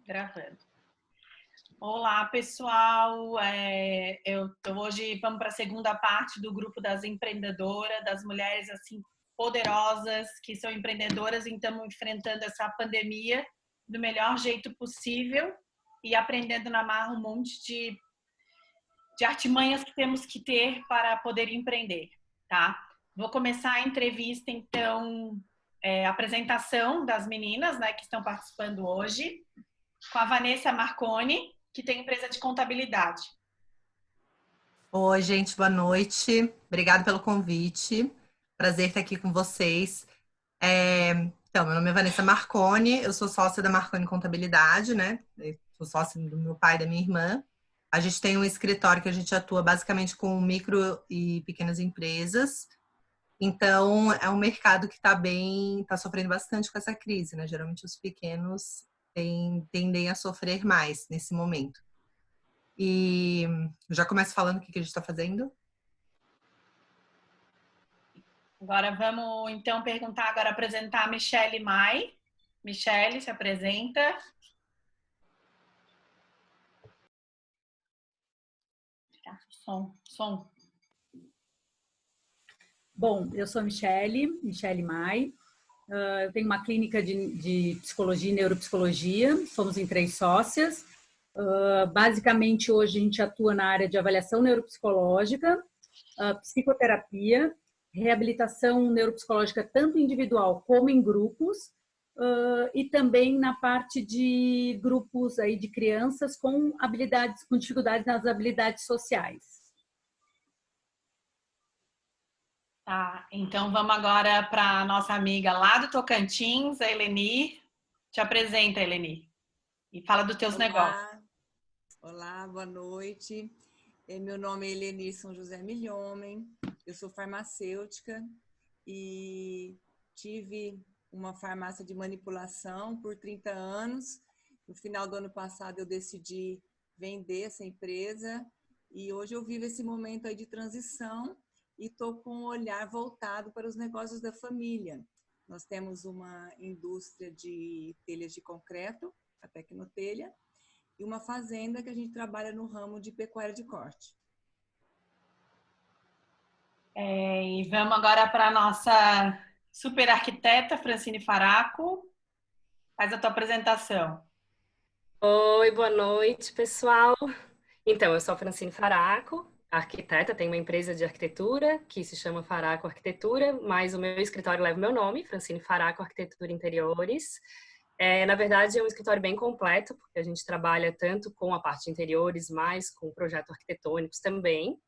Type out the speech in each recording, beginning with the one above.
Gravando. Olá, pessoal. Hoje vamos para a segunda parte do grupo das empreendedoras, das mulheres assim poderosas que são empreendedoras e estamos enfrentando essa pandemia do melhor jeito possível e aprendendo na marra um monte de artimanhas que temos que ter para poder empreender, tá? Vou começar a entrevista, então, a apresentação das meninas, né, que estão participando hoje, com a Vanessa Marconi, que tem empresa de contabilidade. Oi, gente, boa noite. Obrigada pelo convite. Prazer estar aqui com vocês. Então, meu nome é Vanessa Marconi, eu sou sócia da Marconi Contabilidade, né? Eu sou sócia do meu pai e da minha irmã. A gente tem um escritório que a gente atua basicamente com micro e pequenas empresas. Então, é um mercado que está sofrendo bastante com essa crise, né? Geralmente os pequenos tendem a sofrer mais nesse momento. E já começo falando o que a gente está fazendo. Agora vamos, então, apresentar a Michele Mai. Michele, se apresenta. Som. Bom, eu sou Michele Mai. Eu tenho uma clínica de psicologia e neuropsicologia. Somos em 3 sócias. Basicamente, hoje a gente atua na área de avaliação neuropsicológica, psicoterapia, reabilitação neuropsicológica tanto individual como em grupos, e também na parte de grupos aí de crianças com dificuldades nas habilidades sociais. Tá, então vamos agora para a nossa amiga lá do Tocantins, a Eleni. Te apresenta, Eleni, e fala dos teus negócios. Olá, boa noite. Meu nome é Eleni São José Milhomem, eu sou farmacêutica e tive uma farmácia de manipulação por 30 anos. No final do ano passado eu decidi vender essa empresa e hoje eu vivo esse momento aí de transição e estou com um olhar voltado para os negócios da família. Nós temos uma indústria de telhas de concreto, a Tecnotelha, e uma fazenda que a gente trabalha no ramo de pecuária de corte. E vamos agora para a nossa super arquiteta, Francine Faraco. Faz a tua apresentação. Oi, boa noite, pessoal. Então, eu sou a Francine Faraco, arquiteta, tenho uma empresa de arquitetura que se chama Faraco Arquitetura, mas o meu escritório leva o meu nome, Francine Faraco Arquitetura e Interiores. Na verdade, é um escritório bem completo, porque a gente trabalha tanto com a parte de interiores, mas com projetos arquitetônicos também.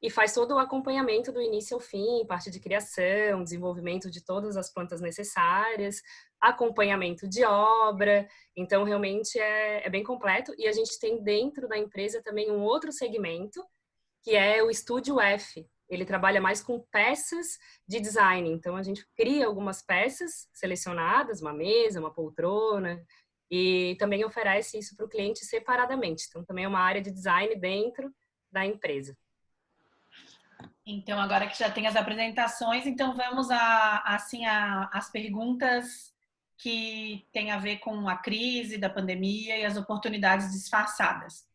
E faz todo o acompanhamento do início ao fim, parte de criação, desenvolvimento de todas as plantas necessárias, acompanhamento de obra. Então, realmente é bem completo. E a gente tem dentro da empresa também um outro segmento, que é o Estúdio F. Ele trabalha mais com peças de design. Então, a gente cria algumas peças selecionadas, uma mesa, uma poltrona, e também oferece isso para o cliente separadamente. Então, também é uma área de design dentro da empresa. Então, agora que já tem as apresentações, então vamos às perguntas que têm a ver com a crise da pandemia e as oportunidades disfarçadas.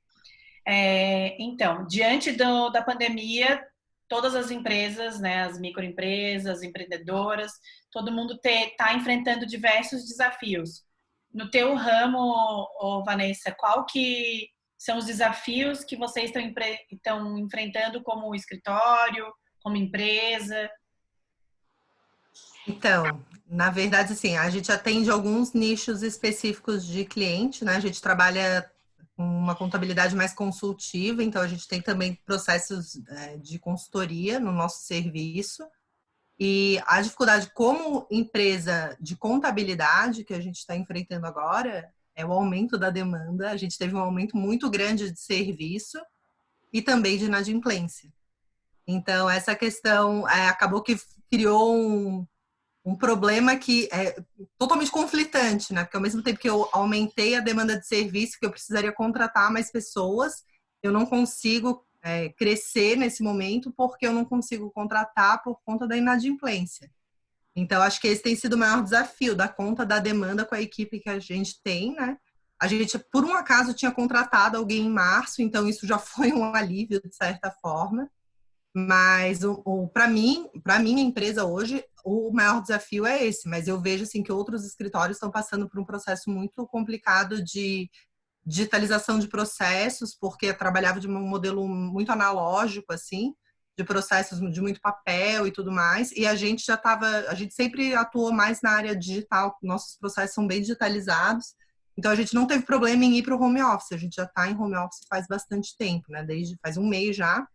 Então, diante da pandemia, todas as empresas, né, as microempresas, empreendedoras, todo mundo está enfrentando diversos desafios. No teu ramo, Vanessa, qual que são os desafios que vocês estão enfrentando como escritório, como empresa? Então, na verdade, assim, a gente atende alguns nichos específicos de cliente, né? A gente trabalha com uma contabilidade mais consultiva, então a gente tem também processos de consultoria no nosso serviço. E a dificuldade como empresa de contabilidade que a gente está enfrentando agora é o aumento da demanda. A gente teve um aumento muito grande de serviço e também de inadimplência. Então, essa questão acabou que criou um problema que é totalmente conflitante, né? Porque ao mesmo tempo que eu aumentei a demanda de serviço, que eu precisaria contratar mais pessoas, eu não consigo crescer nesse momento porque eu não consigo contratar por conta da inadimplência. Então, acho que esse tem sido o maior desafio, dar conta da demanda com a equipe que a gente tem, né? A gente, por um acaso, tinha contratado alguém em março, então isso já foi um alívio, de certa forma. Mas para mim, para minha empresa hoje, o maior desafio é esse. Mas eu vejo assim que outros escritórios estão passando por um processo muito complicado de digitalização de processos, porque eu trabalhava de um modelo muito analógico, assim, de processos de muito papel e tudo mais. E a gente sempre atuou mais na área digital. Nossos processos são bem digitalizados. Então a gente não teve problema em ir para o home office. A gente já está em home office faz bastante tempo, né? Desde faz um mês já.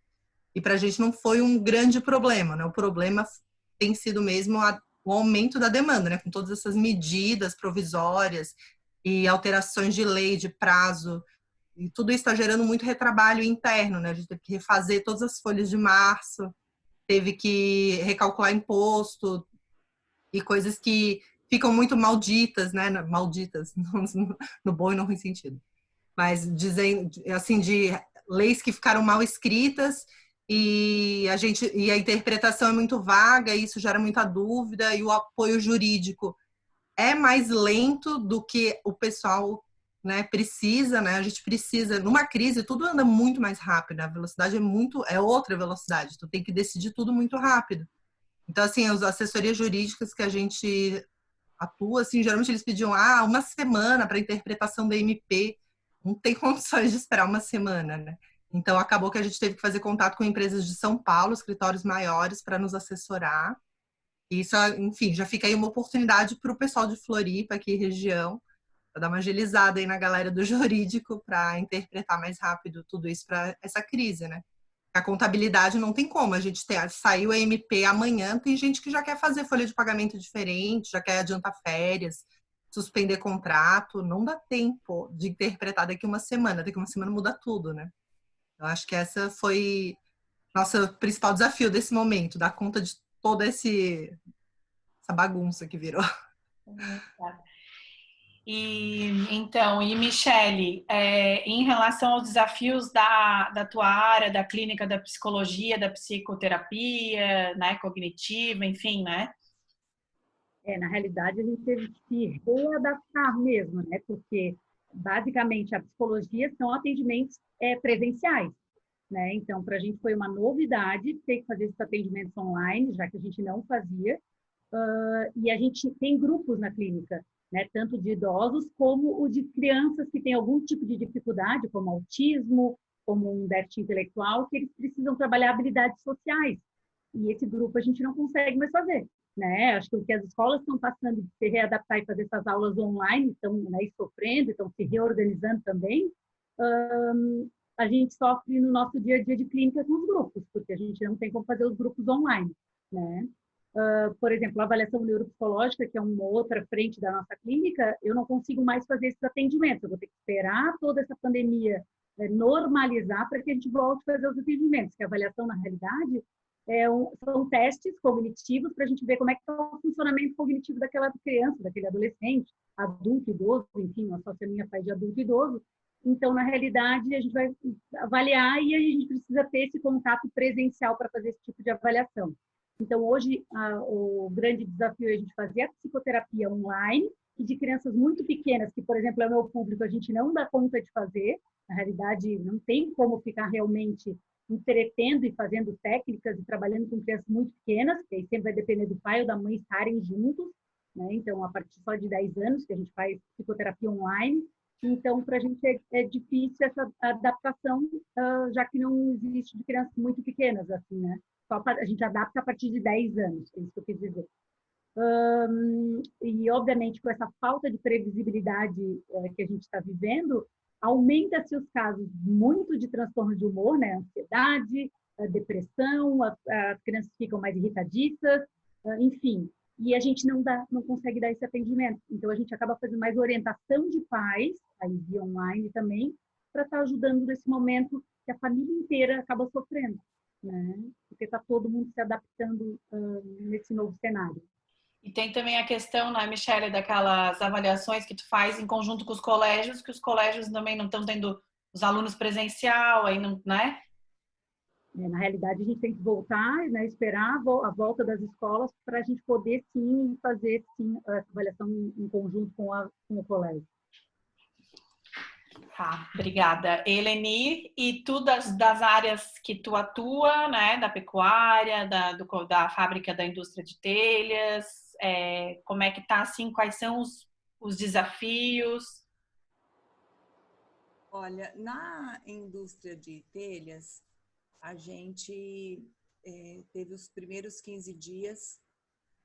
E para a gente não foi um grande problema, né? O problema tem sido mesmo o aumento da demanda, né? Com todas essas medidas provisórias e alterações de lei, de prazo, e tudo isso está gerando muito retrabalho interno, né? A gente teve que refazer todas as folhas de março, teve que recalcular imposto e coisas que ficam muito malditas, né? Malditas, no bom e no ruim sentido. Mas dizem, assim, de leis que ficaram mal escritas e a interpretação é muito vaga, e isso gera muita dúvida, e o apoio jurídico é mais lento do que o pessoal, né, precisa, né? A gente precisa, numa crise, tudo anda muito mais rápido, a velocidade é outra velocidade, tu tem que decidir tudo muito rápido. Então, assim, as assessorias jurídicas que a gente atua, assim, geralmente eles pediam uma semana para interpretação da MP, não tem condições de esperar uma semana, né? Então, acabou que a gente teve que fazer contato com empresas de São Paulo, escritórios maiores, para nos assessorar. E isso, enfim, já fica aí uma oportunidade para o pessoal de Floripa, aqui região, para dar uma agilizada aí na galera do jurídico para interpretar mais rápido tudo isso para essa crise, né? A contabilidade não tem como, saiu a MP amanhã, tem gente que já quer fazer folha de pagamento diferente, já quer adiantar férias, suspender contrato, não dá tempo de interpretar daqui uma semana muda tudo, né? Eu acho que essa foi nosso principal desafio desse momento, dar conta de toda essa bagunça que virou. E Michele, em relação aos desafios da tua área, da clínica da psicologia, da psicoterapia, né, cognitiva, enfim, né? Na realidade, a gente teve que se readaptar mesmo, né? Porque, basicamente, a psicologia são atendimentos presenciais, né? Então, para a gente foi uma novidade ter que fazer esses atendimentos online, já que a gente não fazia. E a gente tem grupos na clínica, né? Tanto de idosos como o de crianças que têm algum tipo de dificuldade, como autismo, como um déficit intelectual, que eles precisam trabalhar habilidades sociais. E esse grupo a gente não consegue mais fazer, né? Acho que o que as escolas estão passando de se readaptar e fazer essas aulas online, estão, né, sofrendo, estão se reorganizando também. A gente sofre no nosso dia a dia de clínica com os grupos, porque a gente não tem como fazer os grupos online, né? Por exemplo, a avaliação neuropsicológica, que é uma outra frente da nossa clínica, eu não consigo mais fazer esses atendimentos. Eu vou ter que esperar toda essa pandemia normalizar para que a gente volte a fazer os atendimentos, que a avaliação, na realidade, são testes cognitivos para a gente ver como é que está o funcionamento cognitivo daquela criança, daquele adolescente, adulto, idoso, enfim, uma sócia minha faz de adulto e idoso. Então, na realidade, a gente vai avaliar e a gente precisa ter esse contato presencial para fazer esse tipo de avaliação. Então, hoje, o grande desafio é a gente fazer a psicoterapia online e de crianças muito pequenas, que, por exemplo, é o meu público, a gente não dá conta de fazer. Na realidade, não tem como ficar realmente entretendo e fazendo técnicas e trabalhando com crianças muito pequenas, que aí sempre vai depender do pai ou da mãe estarem juntos, né? Então, a partir só de 10 anos que a gente faz psicoterapia online. Então, para a gente é difícil essa adaptação, já que não existe de crianças muito pequenas, assim, né? A gente adapta a partir de 10 anos, é isso que eu quis dizer. E, obviamente, com essa falta de previsibilidade que a gente está vivendo, aumenta-se os casos muito de transtorno de humor, né? Ansiedade, depressão, as crianças ficam mais irritadiças, enfim. E a gente não consegue dar esse atendimento. Então, a gente acaba fazendo mais orientação de pais, aí via online também, para estar ajudando nesse momento que a família inteira acaba sofrendo, né? Porque está todo mundo se adaptando nesse novo cenário. E tem também a questão, né, Michele, daquelas avaliações que tu faz em conjunto com os colégios, que os colégios também não estão tendo os alunos presencial, aí não, né? Na realidade, a gente tem que voltar, né, esperar a volta das escolas para a gente poder, sim, fazer sim, a avaliação em conjunto com o colégio. Tá, obrigada. Eleni, e tu das áreas que tu atua, né, da pecuária, da fábrica da indústria de telhas, como é que tá, assim, quais são os desafios? Olha, na indústria de telhas, a gente teve os primeiros 15 dias,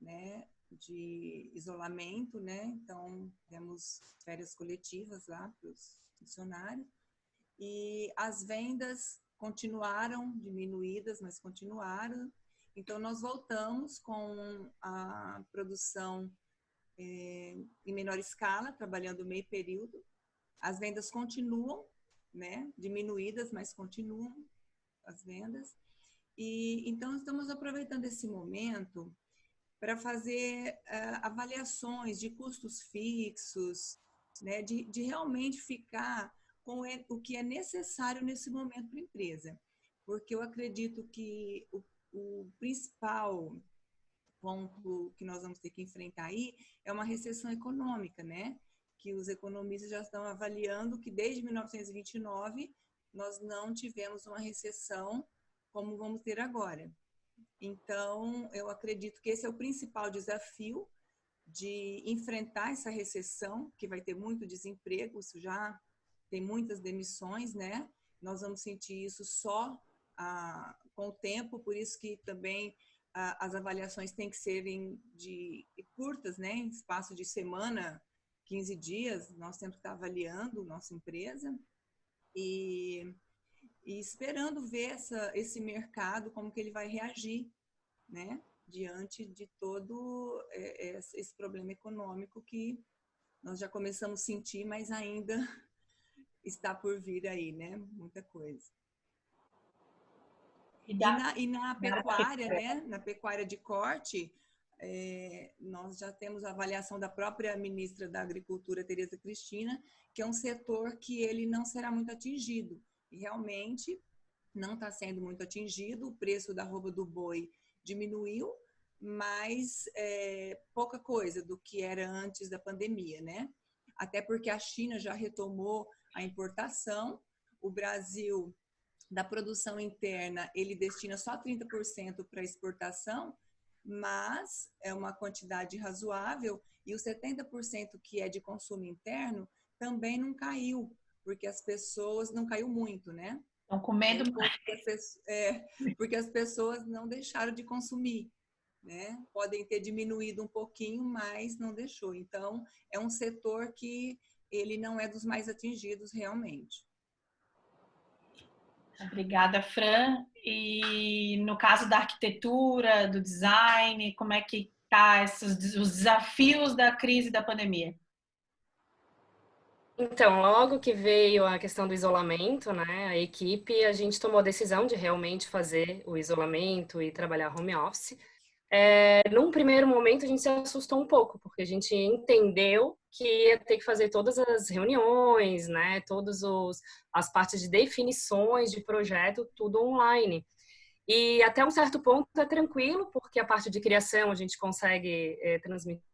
né, de isolamento, né? Então, temos férias coletivas lá para os funcionários. E as vendas continuaram diminuídas, mas continuaram. Então, nós voltamos com a produção em menor escala, trabalhando meio período. As vendas continuam, né, diminuídas, mas continuam as vendas. E então, estamos aproveitando esse momento para fazer avaliações de custos fixos, né, de realmente ficar com o que é necessário nesse momento para a empresa. Porque eu acredito que o principal ponto que nós vamos ter que enfrentar aí é uma recessão econômica, né? Que os economistas já estão avaliando que desde 1929 nós não tivemos uma recessão como vamos ter agora. Então, eu acredito que esse é o principal desafio de enfrentar essa recessão, que vai ter muito desemprego, isso já tem muitas demissões, né? Nós vamos sentir isso só com o tempo, por isso que também as avaliações têm que serem curtas, né? Em espaço de semana, 15 dias, nós temos que estar avaliando nossa empresa e esperando ver esse mercado, como que ele vai reagir, né? Diante de todo esse problema econômico que nós já começamos a sentir, mas ainda está por vir aí, né? Muita coisa. E na pecuária, né? Na pecuária de corte, nós já temos a avaliação da própria ministra da Agricultura, Tereza Cristina, que é um setor que ele não será muito atingido. E realmente não está sendo muito atingido, o preço da arroba do boi diminuiu, mas pouca coisa do que era antes da pandemia, né? Até porque a China já retomou a importação, o Brasil, da produção interna, ele destina só 30% para exportação, mas é uma quantidade razoável, e os 70% que é de consumo interno também não caiu, porque as pessoas, não caiu muito, né? Estão com medo porque as pessoas não deixaram de consumir, né? Podem ter diminuído um pouquinho, mas não deixou. Então, é um setor que ele não é dos mais atingidos realmente. Obrigada, Fran. E no caso da arquitetura, do design, como é que tá os desafios da crise da pandemia? Então, logo que veio a questão do isolamento, né, a equipe, a gente tomou a decisão de realmente fazer o isolamento e trabalhar home office. Num primeiro momento, a gente se assustou um pouco, porque a gente entendeu que ia ter que fazer todas as reuniões, né, as partes de definições de projeto, tudo online. E até um certo ponto é tranquilo, porque a parte de criação a gente consegue transmitir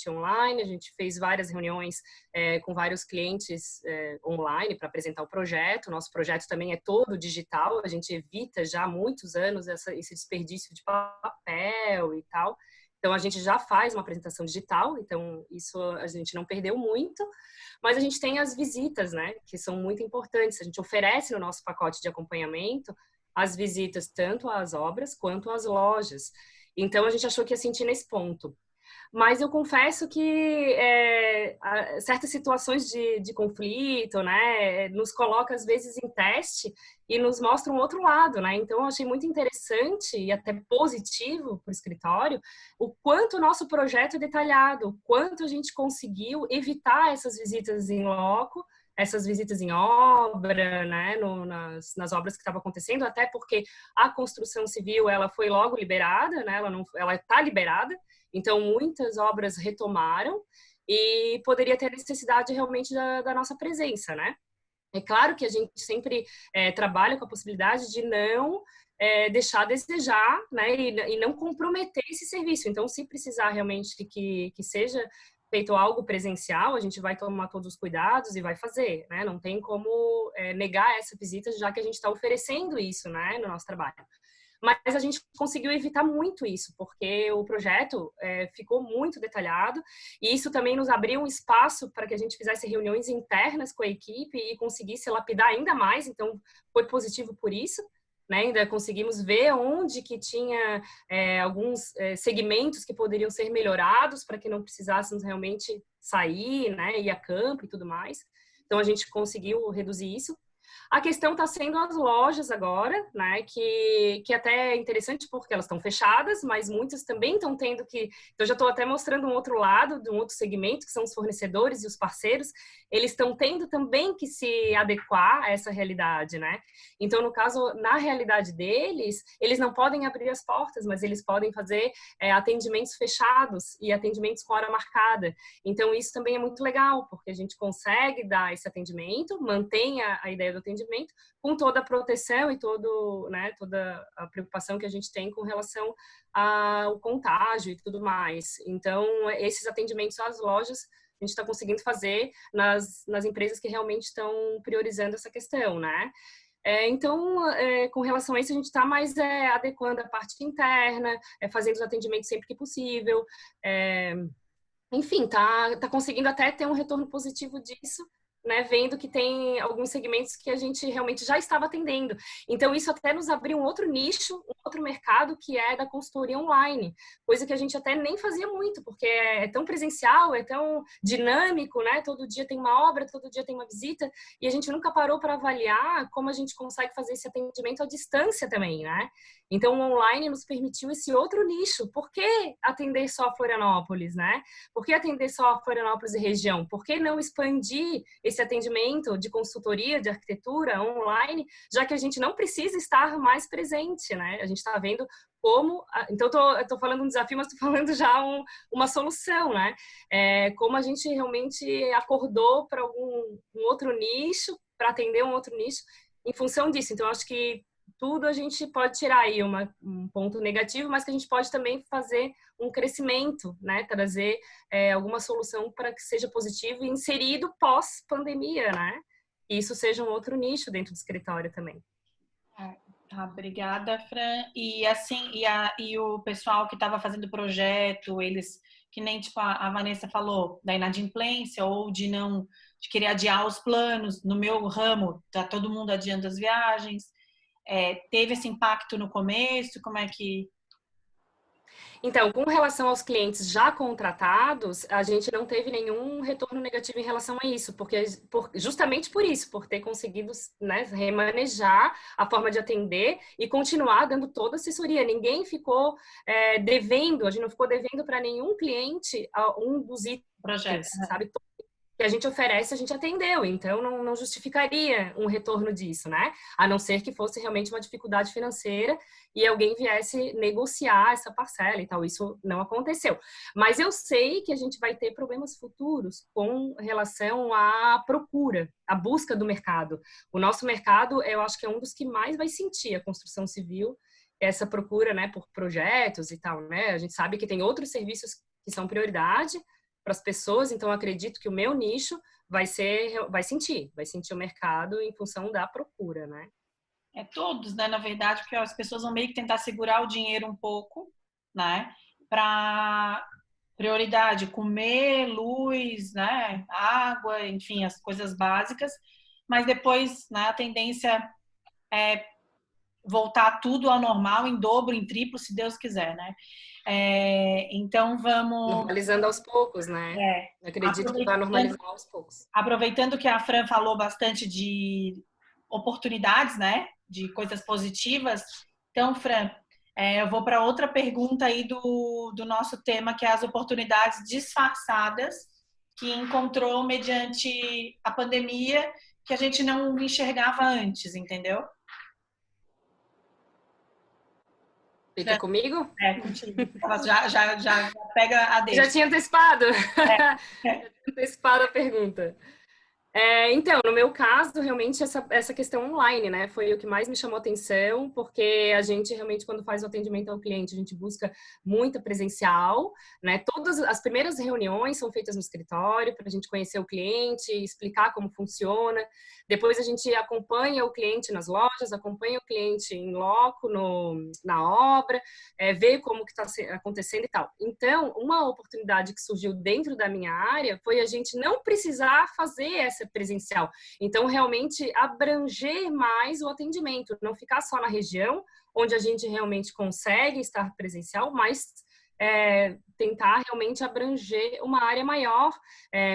online, a gente fez várias reuniões com vários clientes online para apresentar o projeto. Nosso projeto também é todo digital, a gente evita já há muitos anos esse desperdício de papel e tal. Então, a gente já faz uma apresentação digital, então isso a gente não perdeu muito, mas a gente tem as visitas, né, que são muito importantes. A gente oferece no nosso pacote de acompanhamento as visitas tanto às obras quanto às lojas. Então, a gente achou que ia sentir nesse ponto. Mas eu confesso que certas situações de conflito, né, nos coloca às vezes em teste e nos mostra um outro lado, né? Então eu achei muito interessante e até positivo para o escritório o quanto o nosso projeto é detalhado, o quanto a gente conseguiu evitar essas visitas em loco, essas visitas em obra, né, nas obras que estavam acontecendo, até porque a construção civil ela foi logo liberada, né? Ela está liberada. Então, muitas obras retomaram e poderia ter necessidade realmente da nossa presença, né? É claro que a gente sempre trabalha com a possibilidade de não deixar a desejar, né? E não comprometer esse serviço. Então, se precisar realmente que seja feito algo presencial, a gente vai tomar todos os cuidados e vai fazer, né? Não tem como negar essa visita, já que a gente está oferecendo isso, né, no nosso trabalho. Mas a gente conseguiu evitar muito isso, porque o projeto ficou muito detalhado e isso também nos abriu um espaço para que a gente fizesse reuniões internas com a equipe e conseguisse lapidar ainda mais, então foi positivo por isso. Né, ainda conseguimos ver onde que tinha alguns segmentos que poderiam ser melhorados para que não precisássemos realmente sair, né, ir a campo e tudo mais. Então, a gente conseguiu reduzir isso. A questão está sendo as lojas agora, né, que até é interessante porque elas estão fechadas, mas muitas também estão tendo que... Então, já estou até mostrando um outro lado, de um outro segmento, que são os fornecedores e os parceiros. Eles estão tendo também que se adequar a essa realidade, né? Então, no caso, na realidade deles, eles não podem abrir as portas, mas eles podem fazer atendimentos fechados e atendimentos com hora marcada. Então, isso também é muito legal, porque a gente consegue dar esse atendimento, mantém a ideia do atendimento, com toda a proteção e toda a preocupação que a gente tem com relação ao contágio e tudo mais. Então, esses atendimentos às lojas, a gente está conseguindo fazer nas empresas que realmente estão priorizando essa questão, né? Então, com relação a isso, a gente está mais adequando a parte interna, fazendo os atendimentos sempre que possível. Enfim, tá conseguindo até ter um retorno positivo disso, né, vendo que tem alguns segmentos que a gente realmente já estava atendendo. Então, isso até nos abriu um outro nicho, um outro mercado, que é da consultoria online, coisa que a gente até nem fazia muito, porque é tão presencial, é tão dinâmico, né? Todo dia tem uma obra, todo dia tem uma visita, e a gente nunca parou para avaliar como a gente consegue fazer esse atendimento à distância também, né? Então, o online nos permitiu esse outro nicho. Por que atender só Florianópolis, né? Por que atender só Florianópolis e região? Por que não expandir esse atendimento de consultoria, de arquitetura online, já que a gente não precisa estar mais presente, né? A gente está vendo como... Então, eu estou falando um desafio, mas estou falando já uma solução, né? Como a gente realmente acordou para um outro nicho, para atender um outro nicho, em função disso. Então, acho que tudo a gente pode tirar aí um ponto negativo, mas que a gente pode também fazer um crescimento, né? Trazer alguma solução para que seja positivo e inserido pós-pandemia, né? E isso seja um outro nicho dentro do escritório também. Obrigada, Fran. E assim, e o pessoal que estava fazendo o projeto, eles, que nem tipo a Vanessa falou, da inadimplência ou de querer adiar os planos, no meu ramo, tá todo mundo adiando as viagens. Teve esse impacto no começo? Como é que... Então, com relação aos clientes já contratados, a gente não teve nenhum retorno negativo em relação a isso, justamente por isso, por ter conseguido, né, remanejar a forma de atender e continuar dando toda a assessoria. Ninguém ficou devendo, a gente não ficou devendo para nenhum cliente um dos itens, sabe? Que a gente oferece, a gente atendeu, então não justificaria um retorno disso, né? A não ser que fosse realmente uma dificuldade financeira e alguém viesse negociar essa parcela e tal. Isso não aconteceu. Mas eu sei que a gente vai ter problemas futuros com relação à procura, à busca do mercado. O nosso mercado, eu acho que é um dos que mais vai sentir a construção civil, essa procura, né, por projetos e tal, né? A gente sabe que tem outros serviços que são prioridade para as pessoas, então acredito que o meu nicho vai sentir o mercado em função da procura, né? Todos, né, na verdade, porque as pessoas vão meio que tentar segurar o dinheiro um pouco, né, para prioridade, comer, luz, né, água, enfim, as coisas básicas, mas depois, né, a tendência é voltar tudo ao normal, em dobro, em triplo, se Deus quiser, né? Então vamos... Normalizando aos poucos, né? Eu acredito que vai normalizar aos poucos. Aproveitando que a Fran falou bastante de oportunidades, né? De coisas positivas. Então, Fran, eu vou para outra pergunta aí do nosso tema, que é as oportunidades disfarçadas que encontrou mediante a pandemia, que a gente não enxergava antes, entendeu? Fica comigo? Contigo. Já pega a deixa. Já tinha antecipado? Já tinha antecipado a pergunta. Então, no meu caso, realmente essa questão online, né, foi o que mais me chamou atenção, porque a gente realmente, quando faz o atendimento ao cliente, a gente busca muita presencial, né, todas as primeiras reuniões são feitas no escritório, para a gente conhecer o cliente, explicar como funciona, depois a gente acompanha o cliente nas lojas, acompanha o cliente em loco, na obra, vê como que está acontecendo e tal. Então, uma oportunidade que surgiu dentro da minha área foi a gente não precisar fazer essa presencial. Então, realmente abranger mais o atendimento, não ficar só na região onde a gente realmente consegue estar presencial, mas tentar realmente abranger uma área maior,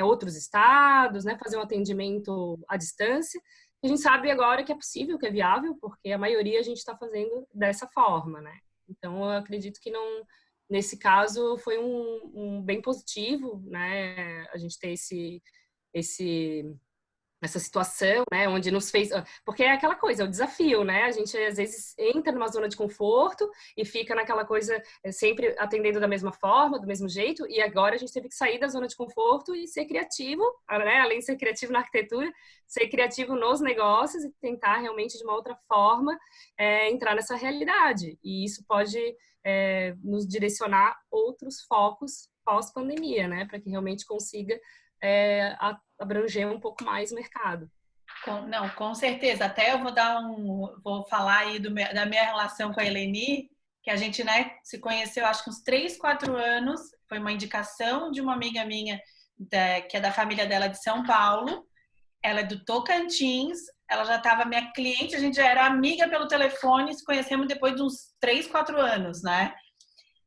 outros estados, né, fazer um atendimento à distância. A gente sabe agora que é possível, que é viável, porque a maioria a gente está fazendo dessa forma, né? Então, eu acredito que não, nesse caso foi um bem positivo, né? A gente ter essa situação, né, onde nos fez, porque é aquela coisa, é o desafio, né, a gente às vezes entra numa zona de conforto e fica naquela coisa sempre atendendo da mesma forma, do mesmo jeito, e agora a gente teve que sair da zona de conforto e ser criativo, né, além de ser criativo na arquitetura, ser criativo nos negócios e tentar realmente de uma outra forma entrar nessa realidade, e isso pode nos direcionar outros focos pós-pandemia, né, para que realmente consiga abranger um pouco mais o mercado. Não, com certeza. Até eu vou falar aí da minha relação com a Eleni, que a gente, né, se conheceu acho que uns 3, 4 anos. Foi uma indicação de uma amiga minha, que é da família dela de São Paulo. Ela é do Tocantins. Ela já estava minha cliente, a gente já era amiga pelo telefone, se conhecemos depois de uns 3, 4 anos, né?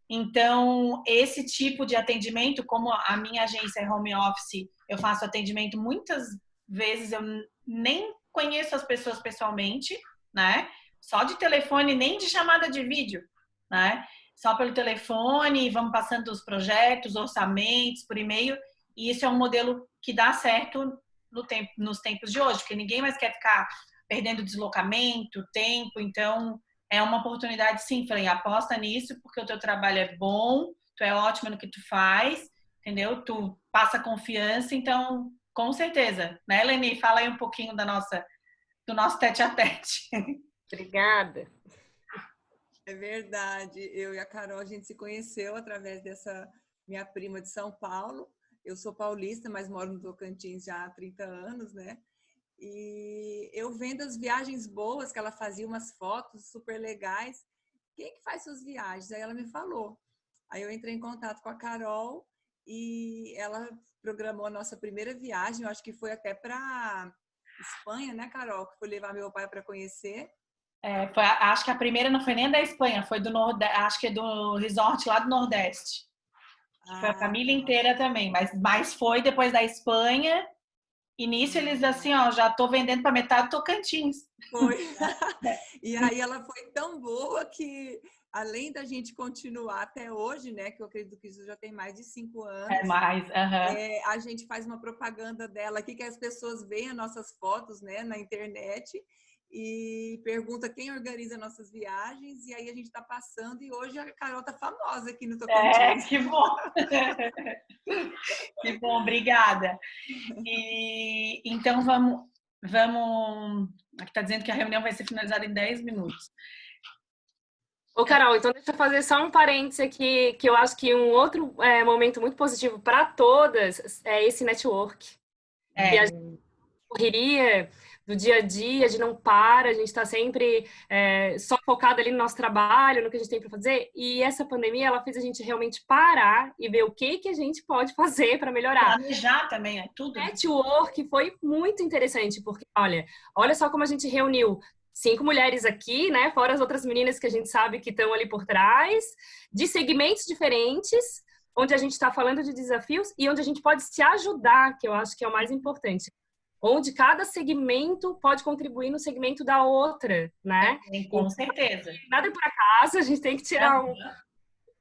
Então, esse tipo de atendimento, como a minha agência é home office, eu faço atendimento muitas vezes, eu nem conheço as pessoas pessoalmente, né? Só de telefone, nem de chamada de vídeo, né? Só pelo telefone, vamos passando os projetos, orçamentos, por e-mail, e isso é um modelo que dá certo nos tempos de hoje, porque ninguém mais quer ficar perdendo deslocamento, tempo, então é uma oportunidade, sim. Falei, aposta nisso, porque o teu trabalho é bom, tu é ótimo no que tu faz, entendeu? Tu passa confiança, então, com certeza. Né, Leni? Fala aí um pouquinho do nosso tete-a-tete. Obrigada. É verdade. Eu e a Carol, a gente se conheceu através dessa minha prima de São Paulo. Eu sou paulista, mas moro no Tocantins já há 30 anos, né? E eu vendo as viagens boas que ela fazia, umas fotos super legais. Quem que faz suas viagens? Aí ela me falou. Aí eu entrei em contato com a Carol e ela programou a nossa primeira viagem. Eu acho que foi até para Espanha, né, Carol? Que foi levar meu pai para conhecer. Acho que a primeira não foi nem da Espanha, foi do Nordeste, acho que é do resort lá do Nordeste. Foi a família inteira também, mas foi depois da Espanha. E nisso eles assim, ó, já tô vendendo para metade do Tocantins. Foi. E aí ela foi tão boa que, além da gente continuar até hoje, né, que eu acredito que isso já tem mais de 5 anos. É mais, a gente faz uma propaganda dela aqui, que as pessoas veem as nossas fotos, né, na internet e pergunta quem organiza nossas viagens, e aí a gente está passando, e hoje a Carol tá famosa aqui no Tocantins. Que bom! Que bom, obrigada. E então vamos. Aqui está dizendo que a reunião vai ser finalizada em 10 minutos. Ô, Carol, então deixa eu fazer só um parênteses aqui, que eu acho que um outro momento muito positivo para todas é esse network. E a gente correria do dia a dia, a gente não para, a gente está sempre só focado ali no nosso trabalho, no que a gente tem para fazer. E essa pandemia, ela fez a gente realmente parar e ver o que a gente pode fazer para melhorar. Planejar também, é tudo. Network foi muito interessante, porque, olha só como a gente reuniu 5 mulheres aqui, né? Fora as outras meninas que a gente sabe que estão ali por trás, de segmentos diferentes, onde a gente está falando de desafios e onde a gente pode se ajudar, que eu acho que é o mais importante. Onde cada segmento pode contribuir no segmento da outra, né? Com certeza. Nada é por acaso, a gente tem que tirar um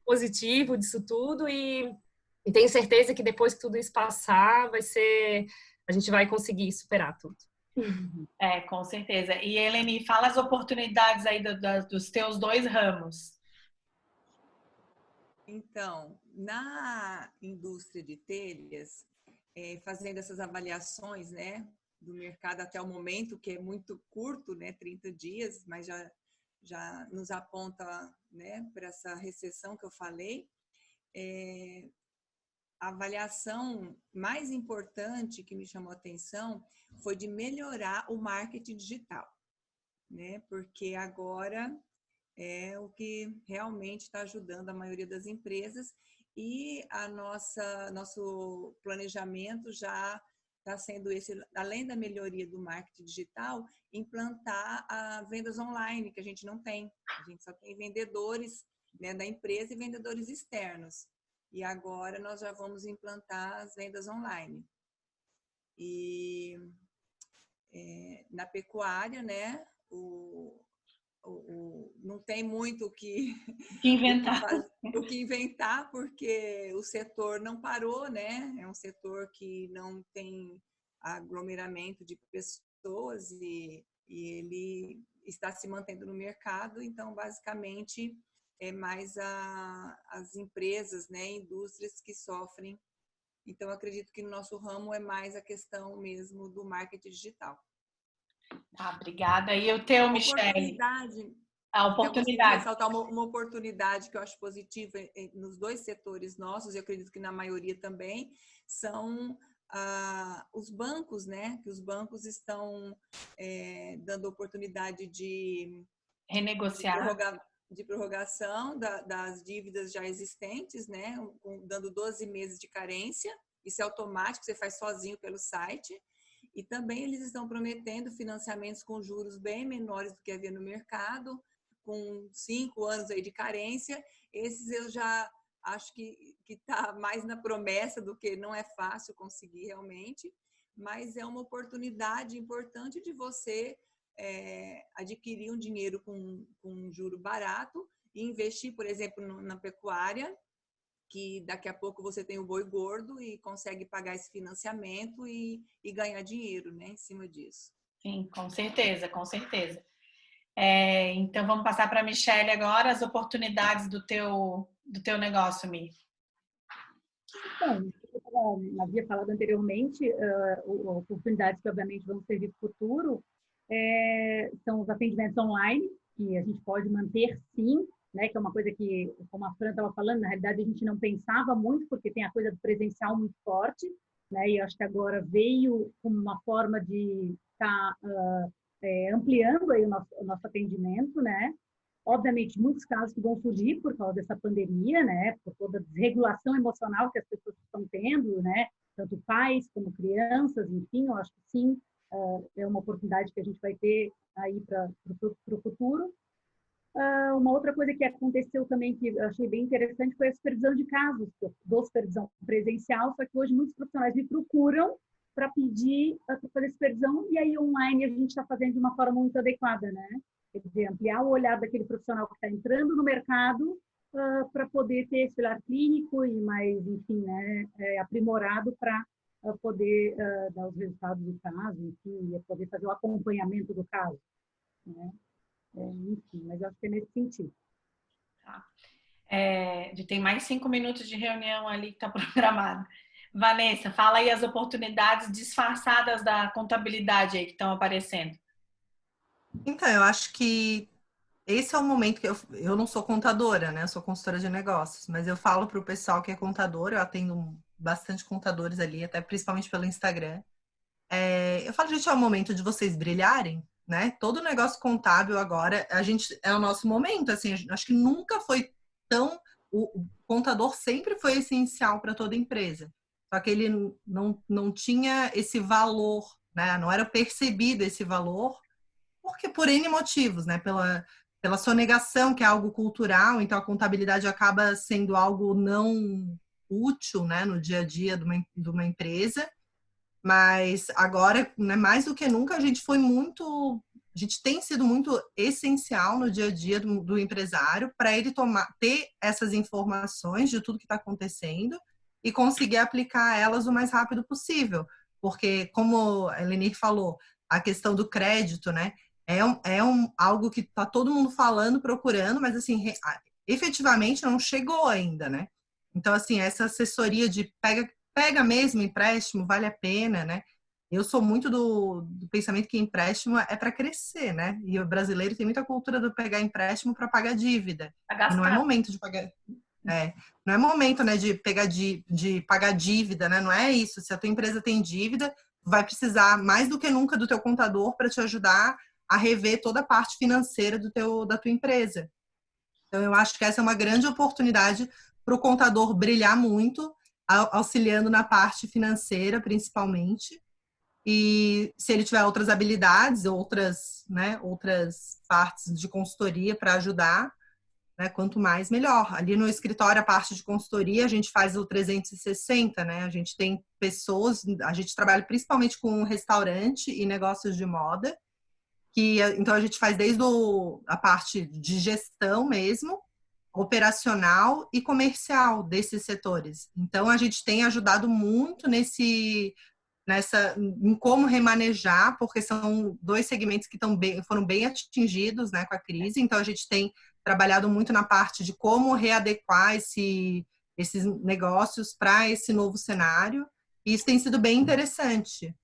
positivo disso tudo e tenho certeza que depois que tudo isso passar, a gente vai conseguir superar tudo. Com certeza. E, Eleni, fala as oportunidades aí dos teus 2 ramos. Então, na indústria de telhas, fazendo essas avaliações, né, do mercado até o momento, que é muito curto, né, 30 dias, mas já nos aponta, né, para essa recessão que eu falei. A avaliação mais importante que me chamou a atenção foi de melhorar o marketing digital, né? Porque agora é o que realmente está ajudando a maioria das empresas e nosso planejamento já está sendo esse, além da melhoria do marketing digital, implantar a vendas online, que a gente não tem. A gente só tem vendedores, né, da empresa e vendedores externos. E agora nós já vamos implantar as vendas online. E na pecuária, né, não tem muito o que inventar, porque o setor não parou, né? É um setor que não tem aglomeramento de pessoas e ele está se mantendo no mercado, então basicamente é mais as empresas, né, indústrias que sofrem. Então, acredito que no nosso ramo é mais a questão mesmo do marketing digital. Obrigada. E o teu, Michele? A oportunidade. Ressaltar uma oportunidade que eu acho positiva nos dois setores nossos, e eu acredito que na maioria também, são os bancos, né? Que os bancos estão dando oportunidade de renegociar. De prorrogação das dívidas já existentes, né? Dando 12 meses de carência. Isso é automático, você faz sozinho pelo site. E também eles estão prometendo financiamentos com juros bem menores do que havia no mercado, com 5 anos aí de carência. Esses eu já acho que está mais na promessa do que não é fácil conseguir realmente, mas é uma oportunidade importante de você adquirir um dinheiro com um juro barato e investir, por exemplo, na pecuária, que daqui a pouco você tem o boi gordo e consegue pagar esse financiamento e ganhar dinheiro, né, em cima disso. Sim, com certeza, com certeza. Então, vamos passar para a Michele agora, as oportunidades do teu negócio, Mi. Então, como eu havia falado anteriormente, oportunidades que obviamente vão servir para o futuro são os atendimentos online, que a gente pode manter sim, né, que é uma coisa que, como a Fran estava falando, na realidade a gente não pensava muito, porque tem a coisa do presencial muito forte, né, e eu acho que agora veio como uma forma de estar ampliando aí o nosso atendimento, né. Obviamente, muitos casos que vão surgir por causa dessa pandemia, né, por toda a desregulação emocional que as pessoas estão tendo, né, tanto pais como crianças, enfim, eu acho que sim, é uma oportunidade que a gente vai ter aí para o futuro. Uma outra coisa que aconteceu também, que eu achei bem interessante, foi a supervisão de casos. Eu dou supervisão presencial, só que hoje muitos profissionais me procuram para pedir para fazer supervisão, e aí online a gente está fazendo de uma forma muito adequada, né? Quer dizer, ampliar o olhar daquele profissional que está entrando no mercado para poder ter esse olhar clínico e mais, enfim, né, aprimorado para poder dar os resultados do caso, enfim, e poder fazer o acompanhamento do caso, né? Enfim, mas eu acho que é nesse sentido. Tá. Tem mais 5 minutos de reunião ali que está programada. Vanessa, fala aí as oportunidades disfarçadas da contabilidade aí que estão aparecendo. Então, eu acho que esse é o momento que eu não sou contadora, né? Eu sou consultora de negócios, mas eu falo para o pessoal que é contador, eu atendo bastante contadores ali, até principalmente pelo Instagram. Eu falo, gente, é o momento de vocês brilharem, né? Todo negócio contábil agora, é o nosso momento, assim, acho que nunca foi tão... O contador sempre foi essencial para toda empresa, só que ele não tinha esse valor, né? Não era percebido esse valor, porque por N motivos, né? Pela sonegação, que é algo cultural, então a contabilidade acaba sendo algo não útil, né, no dia a dia de uma empresa. Mas agora, né, mais do que nunca, a gente tem sido muito essencial no dia a dia do empresário para ele ter essas informações de tudo que está acontecendo e conseguir aplicar elas o mais rápido possível. Porque, como a Elenir falou, a questão do crédito, né, algo que está todo mundo falando, procurando, mas assim, efetivamente não chegou ainda, né? Então, assim, essa assessoria de pega mesmo empréstimo, vale a pena, né? Eu sou muito do pensamento que empréstimo é para crescer, né? E o brasileiro tem muita cultura do pegar empréstimo para pagar dívida. E não é momento de pagar. Não é momento, né, de pegar de pagar dívida, né? Não é isso. Se a tua empresa tem dívida, vai precisar mais do que nunca do teu contador para te ajudar a rever toda a parte financeira da tua empresa. Então, eu acho que essa é uma grande oportunidade para o contador brilhar muito, auxiliando na parte financeira, principalmente. E se ele tiver outras habilidades, outras partes de consultoria para ajudar, né, quanto mais, melhor. Ali no escritório, a parte de consultoria, a gente faz o 360, né? A gente tem pessoas, a gente trabalha principalmente com restaurante e negócios de moda, então a gente faz desde a parte de gestão mesmo, operacional e comercial desses setores. Então a gente tem ajudado muito em como remanejar, porque são 2 segmentos que foram bem atingidos, né, com a crise. Então a gente tem trabalhado muito na parte de como readequar esses negócios para esse novo cenário, e isso tem sido bem interessante.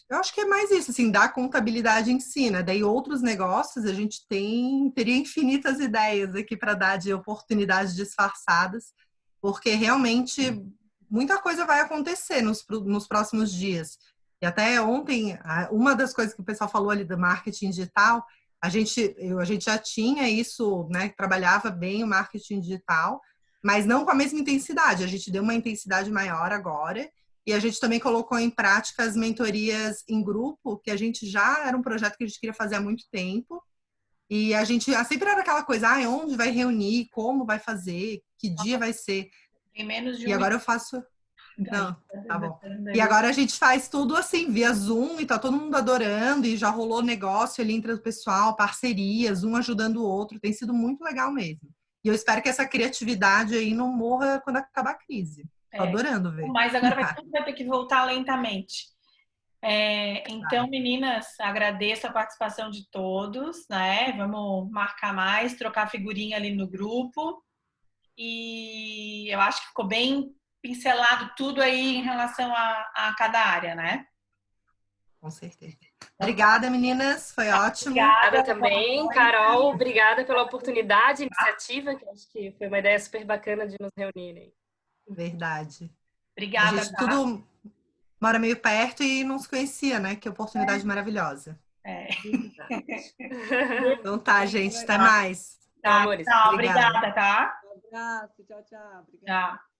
Eu acho que é mais isso, assim, da contabilidade em si, né? Daí outros negócios, a gente teria infinitas ideias aqui para dar de oportunidades disfarçadas, porque realmente muita coisa vai acontecer nos próximos dias. E até ontem, uma das coisas que o pessoal falou ali do marketing digital, a gente já tinha isso, né? Trabalhava bem o marketing digital, mas não com a mesma intensidade. A gente deu uma intensidade maior agora. E a gente também colocou em prática as mentorias em grupo, que a gente já era um projeto que a gente queria fazer há muito tempo. E a gente sempre era aquela coisa, onde vai reunir, como vai fazer, que dia vai ser. Tem menos de E agora eu faço... Não, tá bom. E agora a gente faz tudo assim, via Zoom, e tá todo mundo adorando, e já rolou negócio ali entre o pessoal, parcerias, um ajudando o outro. Tem sido muito legal mesmo. E eu espero que essa criatividade aí não morra quando acabar a crise. Tô adorando ver. Mas agora vai ter que voltar lentamente. Então, meninas, agradeço a participação de todos, né? Vamos marcar mais, trocar figurinha ali no grupo. E eu acho que ficou bem pincelado tudo aí em relação a cada área, né? Com certeza. Obrigada, meninas. Foi ótimo. Obrigada também, Carol. Obrigada pela oportunidade, iniciativa, que acho que foi uma ideia super bacana de nos reunirem. Verdade. Obrigada. A gente tudo mora meio perto e não se conhecia, né? Que oportunidade maravilhosa. Então tá, gente. Até mais. Tá, obrigada, tá? Um abraço. Tchau, tchau. Tchau.